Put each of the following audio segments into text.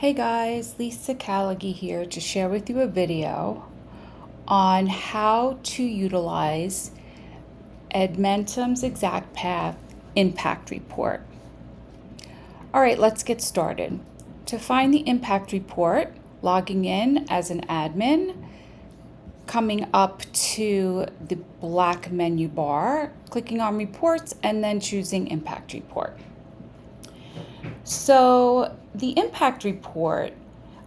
Hey guys, Lisa Callaghy here to share with you a video on how to utilize Edmentum's ExactPath Impact Report. All right, let's get started. To find the impact report, logging in as an admin, coming up to the black menu bar, clicking on reports, and then choosing impact report. So the impact report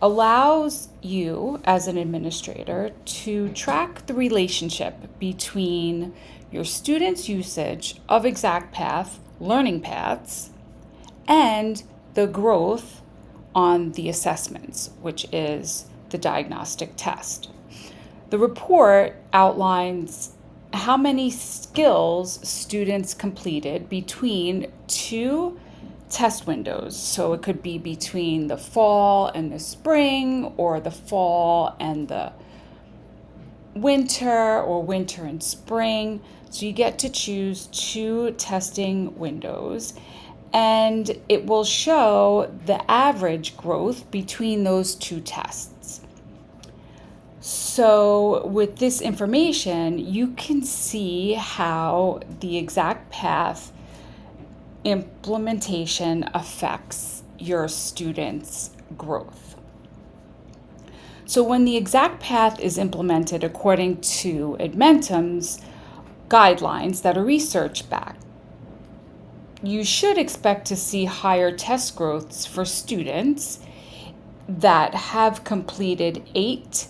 allows you as an administrator to track the relationship between your students' usage of ExactPath learning paths and the growth on the assessments, which is the diagnostic test. The report outlines how many skills students completed between two test windows. So it could be between the fall and the spring, or the fall and the winter, or winter and spring. So you get to choose two testing windows, and it will show the average growth between those two tests. So with this information, you can see how the ExactPath implementation affects your students' growth. So when the ExactPath is implemented according to Edmentum's guidelines that are research-backed, you should expect to see higher test growths for students that have completed 8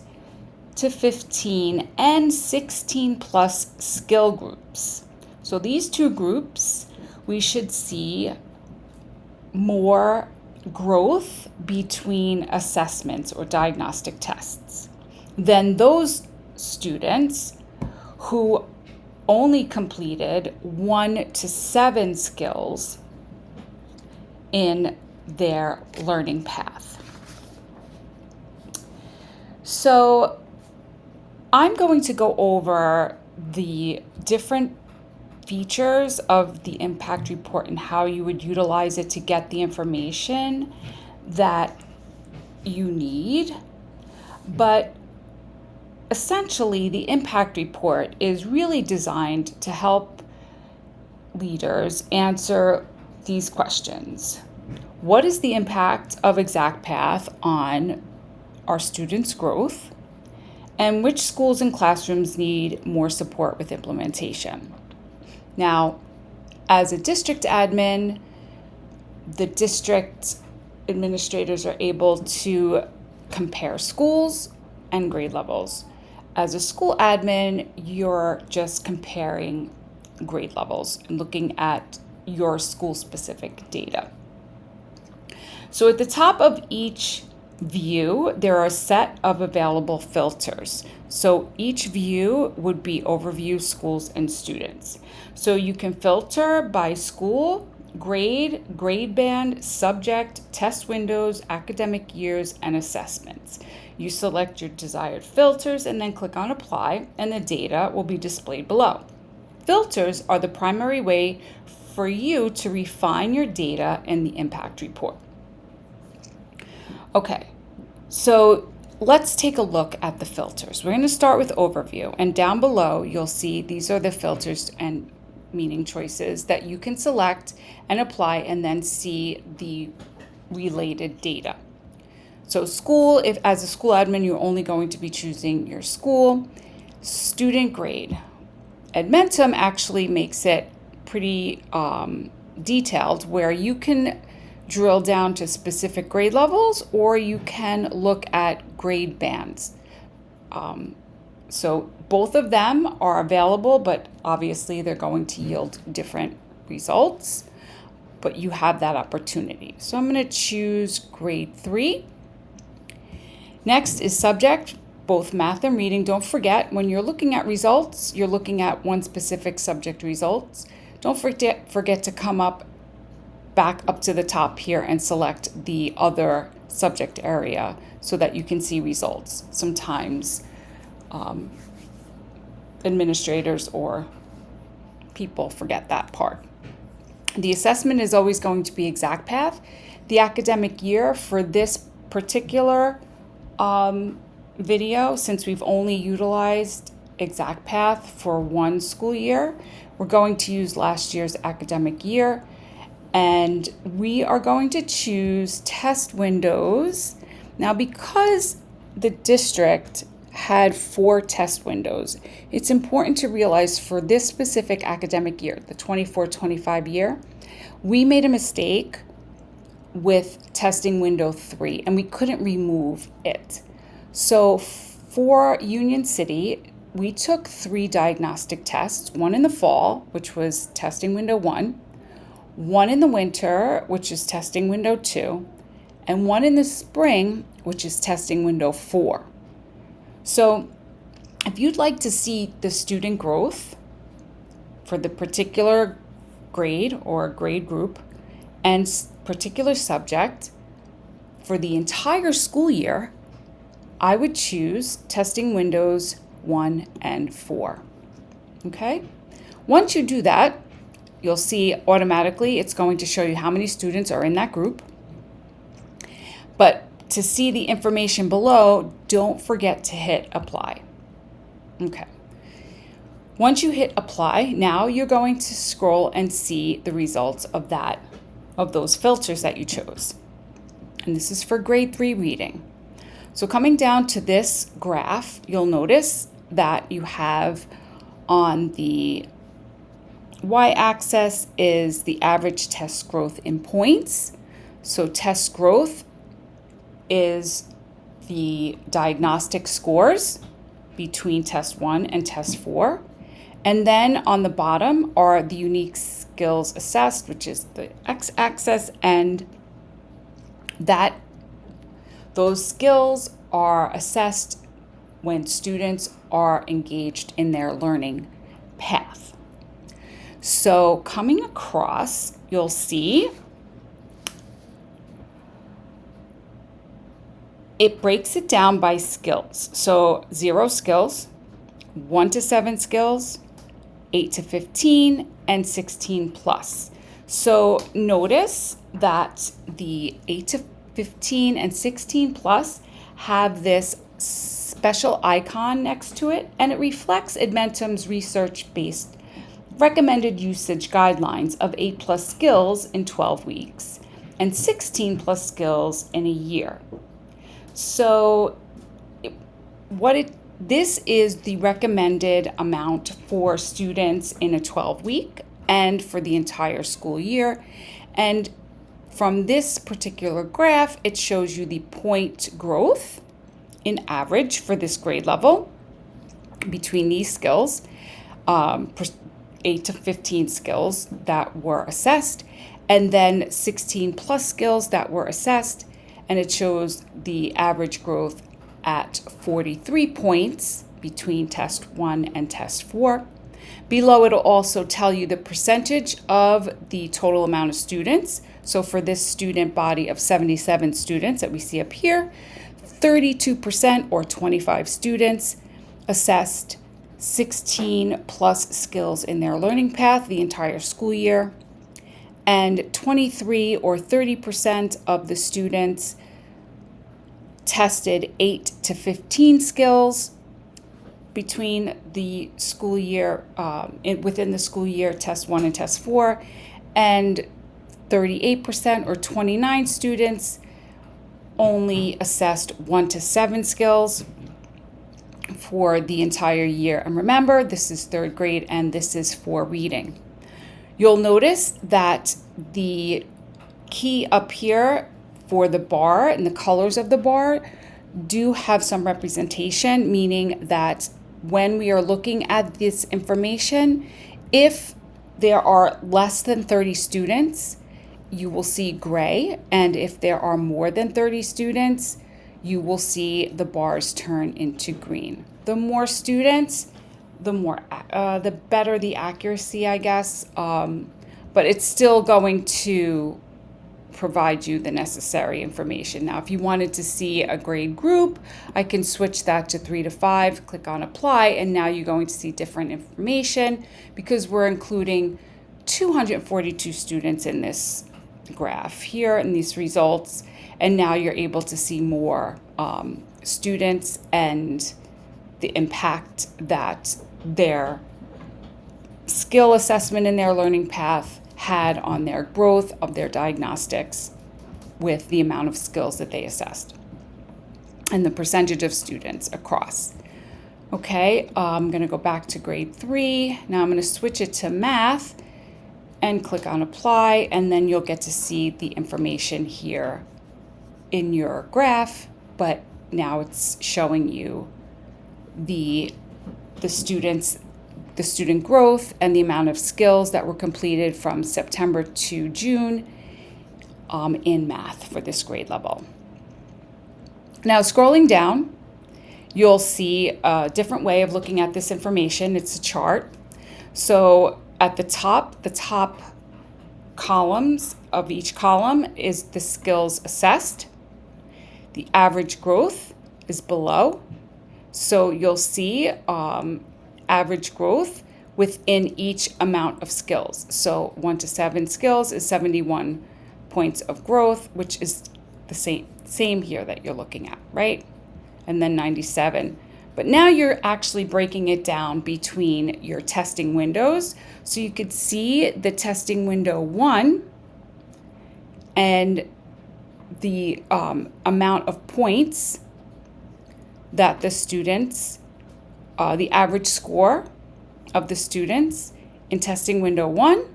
to 15 and 16 plus skill groups. So these two groups, we should see more growth between assessments or diagnostic tests than those students who only completed 1 to 7 skills in their learning path. So I'm going to go over the different features of the impact report and how you would utilize it to get the information that you need. But essentially, the impact report is really designed to help leaders answer these questions. What is the impact of ExactPath on our students' growth? And which schools and classrooms need more support with implementation? Now, as a district admin, the district administrators are able to compare schools and grade levels. As a school admin, you're just comparing grade levels and looking at your school-specific data. So at the top of each view, there are a set of available filters. So each view would be overview, schools, and students. So you can filter by school, grade, grade band, subject, test windows, academic years, and assessments. You select your desired filters and then click on apply, and the data will be displayed below. Filters are the primary way for you to refine your data in the impact report. Okay, so let's take a look at the filters. We're going to start with overview, and down below you'll see these are the filters and meaning choices that you can select and apply, and then see the related data. So school, if as a school admin you're only going to be choosing your school. Student grade. Edmentum actually makes it pretty detailed, where you can drill down to specific grade levels, or you can look at grade bands. So both of them are available, but obviously they're going to yield different results, but you have that opportunity. So I'm going to choose grade 3. Next is subject, both math and reading. Don't forget, when you're looking at results, you're looking at one specific subject results. Don't forget to come back up to the top here and select the other subject area so that you can see results. Sometimes administrators or people forget that part. The assessment is always going to be ExactPath. The academic year for this particular video, since we've only utilized ExactPath for one school year, we're going to use last year's academic year, and we are going to choose test windows. Now, because the district had 4 test windows, it's important to realize for this specific academic year, the 24-25 year, we made a mistake with testing window 3, and we couldn't remove it. So for Union City, we took 3 diagnostic tests, one in the fall, which was testing window 1, one in the winter, which is testing window 2, and one in the spring, which is testing window 4. So if you'd like to see the student growth for the particular grade or grade group and particular subject for the entire school year, I would choose testing windows 1 and 4. Okay? Once you do that, you'll see automatically it's going to show you how many students are in that group. But to see the information below, don't forget to hit apply. Okay. Once you hit apply, now you're going to scroll and see the results of those filters that you chose. And this is for grade 3 reading. So coming down to this graph, you'll notice that you have on the y-axis is the average test growth in points. So test growth is the diagnostic scores between test 1 and test 4. And then on the bottom are the unique skills assessed, which is the x-axis, and those skills are assessed when students are engaged in their learning path. So coming across, you'll see it breaks it down by skills. So 0 skills, 1 to 7 skills, 8 to 15, and 16 plus. So notice that the 8 to 15 and 16 plus have this special icon next to it, and it reflects Edmentum's research-based recommended usage guidelines of 8 plus skills in 12 weeks and 16 plus skills in a year. So this is the recommended amount for students in a 12-week and for the entire school year. And from this particular graph, it shows you the point growth in average for this grade level between these skills, 8 to 15 skills that were assessed, and then 16 plus skills that were assessed. And it shows the average growth at 43 points between test 1 and test 4. Below, it'll also tell you the percentage of the total amount of students. So for this student body of 77 students that we see up here, 32% or 25 students assessed 16 plus skills in their learning path the entire school year. And 23 or 30% of the students tested 8 to 15 skills between the school year, within the school year, test 1 and test 4, and 38% or 29 students only assessed 1 to 7 skills for the entire year. And remember, this is 3rd grade and this is for reading. You'll notice that the key up here for the bar and the colors of the bar do have some representation, meaning that when we are looking at this information, if there are less than 30 students, you will see gray, and if there are more than 30 students, you will see the bars turn into green. The more students, the better the accuracy, I guess, but it's still going to provide you the necessary information. Now, if you wanted to see a grade group, I can switch that to 3 to 5, click on apply, and now you're going to see different information because we're including 242 students in this graph here and these results. And now you're able to see more students and the impact that their skill assessment in their learning path had on their growth of their diagnostics with the amount of skills that they assessed and the percentage of students across. Okay, I'm going to go back to grade 3. Now I'm going to switch it to math and click on apply, and then you'll get to see the information here in your graph, but now it's showing you the students, the student growth and the amount of skills that were completed from September to June in math for this grade level. Now scrolling down, you'll see a different way of looking at this information. It's a chart. So at the top columns of each column is the skills assessed. The average growth is below. So you'll see average growth within each amount of skills. So 1 to 7 skills is 71 points of growth, which is the same here that you're looking at, right? And then 97. But now you're actually breaking it down between your testing windows. So you could see the testing window 1 and the amount of points that the students, the average score of the students in testing window 1,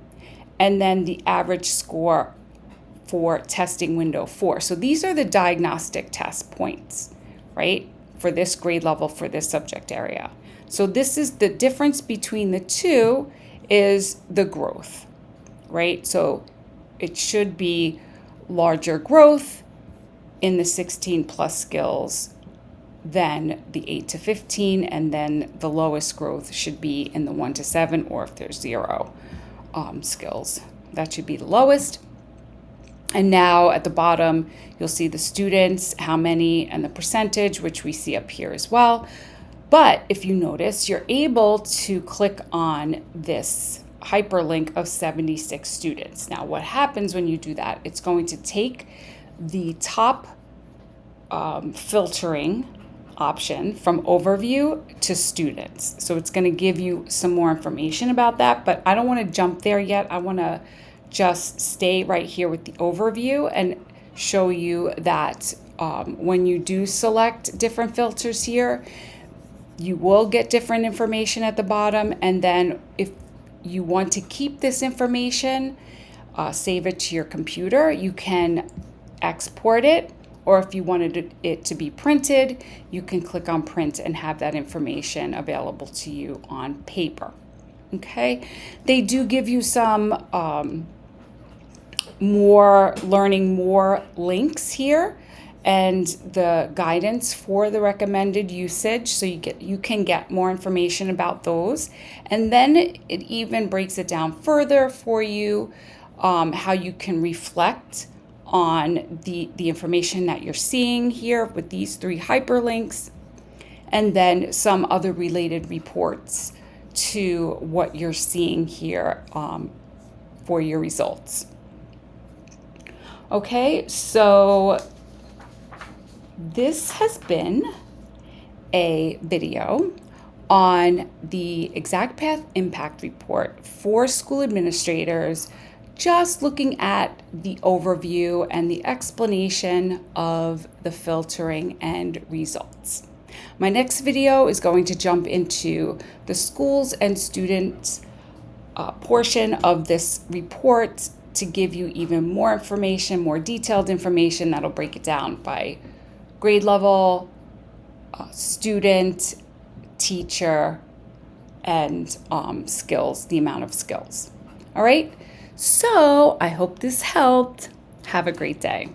and then the average score for testing window 4. So these are the diagnostic test points, right, for this grade level, for this subject area. So this is the difference between the two is the growth, right? So it should be larger growth in the 16 plus skills than the 8 to 15, and then the lowest growth should be in the 1 to 7, or if there's 0 skills, that should be the lowest. And now at the bottom, you'll see the students, how many, and the percentage, which we see up here as well. But if you notice, you're able to click on this hyperlink of 76 students. Now, what happens when you do that? It's going to take the top filtering option from overview to students. So it's going to give you some more information about that, but I don't want to jump there yet. I want to just stay right here with the overview and show you that when you do select different filters here, you will get different information at the bottom. And then if you want to keep this information, save it to your computer, you can export it. Or if you wanted it to be printed, you can click on print and have that information available to you on paper. Okay, they do give you some more links here and the guidance for the recommended usage, so you can get more information about those. And then it even breaks it down further for you, how you can reflect on the information that you're seeing here with these 3 hyperlinks, and then some other related reports to what you're seeing here for your results. Okay, so this has been a video on the ExactPath Impact Report for school administrators, just looking at the overview and the explanation of the filtering and results. My next video is going to jump into the schools and students portion of this report to give you even more information, more detailed information that'll break it down by grade level, student, teacher, and skills, the amount of skills. All right, so I hope this helped. Have a great day.